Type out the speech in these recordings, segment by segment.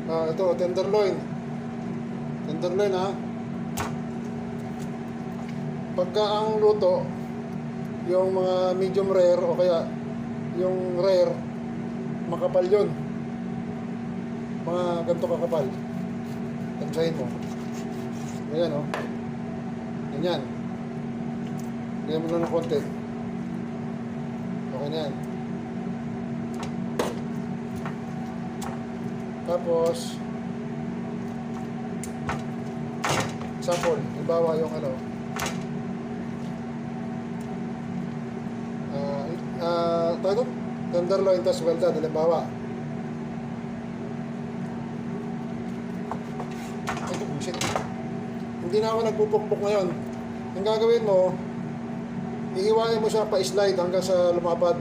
Ito, tenderloin. Tenderloin, ha. Pagka ang luto, yung mga medium rare o kaya yung rare, makapal yun. Mga ganito kakapal. Tansyahin mo. Ganyan, oh. Ganyan. Ganyan mo lang ng konti. Okay na yan. Tapos sample, ibawa yung ano, tayo tenderloin, tas well done, halimbawa. Ay, bullshit. Hindi na ako nagpupukpok ngayon. Ang gagawin mo, ihiwain mo siya pa-slide hanggang sa lumapad.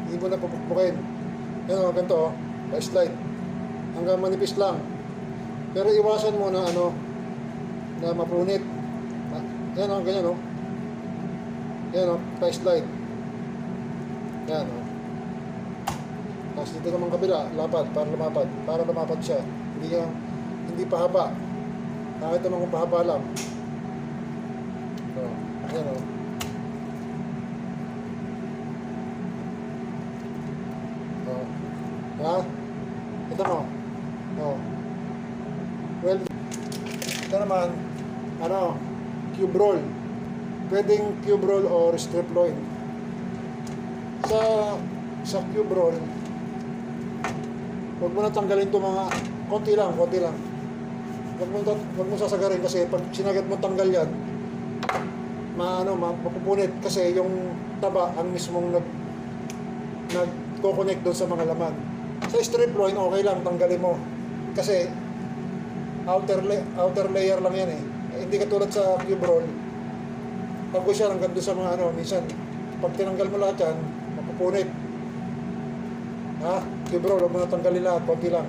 Hindi mo na pupukpukin. Yan o, ganito o, pa-slide hanggang manipis lang. Pero iwasan mo na ano, na mapunit. Yan o, ganyan o. Yan o, pa-slide. Yan o. Tapos dito naman kabila, lapad, para lumapad. Para lumapad siya. Hindi pahaba. Kahit naman kung pahaba lang. So, yan o. Ha? Ito mo. Well, ito naman, ano, cube roll. Pwedeng cube roll or strip loin. Sa cube roll, huwag mo na tanggalin ito mga konti lang. Huwag mo sasagarin kasi pag sinagat mo tanggal yan, mapupunit kasi yung taba ang mismong nagko-connect doon sa mga laman. Sa strip loin, okay lang, tanggalin mo. Kasi outer layer lang yan eh. Hindi katulad sa cube roll. Pag siya hanggang doon sa mga minsan, pag tinanggal mo lahat yan, mapupunit. Ha? Cube roll, huwag mo na tanggalin lahat, konti lang.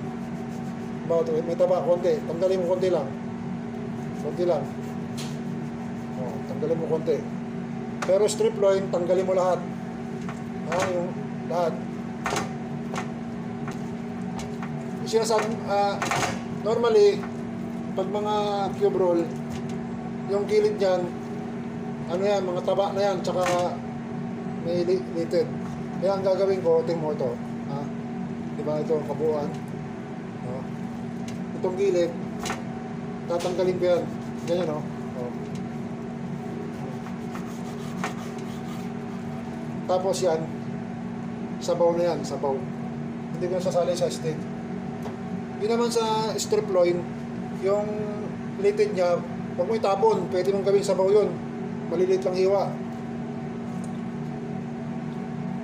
May taba, konti. Tanggalin mo konti lang. Konti lang. Tanggalin mo konti. Pero strip loin, tanggalin mo lahat. Yung lahat. Sinasabi, normally, pag mga cube roll, yung gilid niyan, mga taba na yan, tsaka may litid. Kaya ang gagawin ko, tingin mo ito. Diba ito ang kabuuan? Itong gilid, tatanggalin ko yan. Ganyan, Tapos yan, sabaw na yan, sabaw. Hindi ko sasali sa steak. Yun naman sa strip loin, yung litid niya, huwag mo itapon, pwede mong gawin sabaw yun. Maliliit lang hiwa.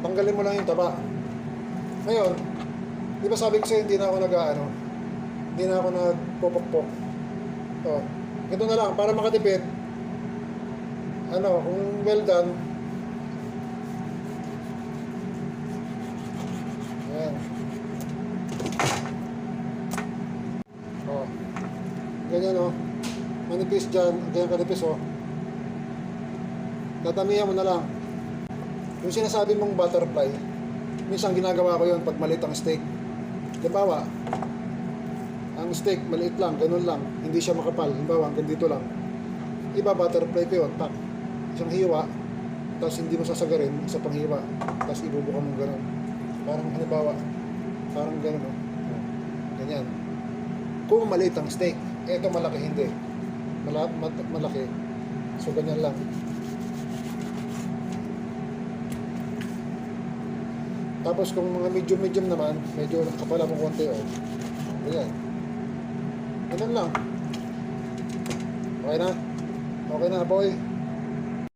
Tanggalin mo lang yung taba. Ngayon, di ba sabi ko sa'yo, hindi na ako hindi na ako nagpupukpok. Ito na lang, para makatipid, kung well done, ayan. Ganyan manipis dyan, ganyan kanipis tatamihan mo na lang. Yung sinasabi mong butterfly, minsan ginagawa ko yun pag maliit ang steak. Halimbawa, ang steak maliit lang, ganun lang, hindi siya makapal. Halimbawa, hanggang dito lang. Iba butterfly ko yun, tak, isang hiwa, tapos hindi mo sasagarin, isa pang hiwa, tapos ibubuka mo ganun. Parang halimbawa, parang ganun ganyan. Kung maliit ang steak, ito malaki hindi. Malaki. So ganyan lang. Tapos kung mga medium naman, medyo nakapala mo konti ganyan. Ganyan lang. Okay na? Okay na, boy.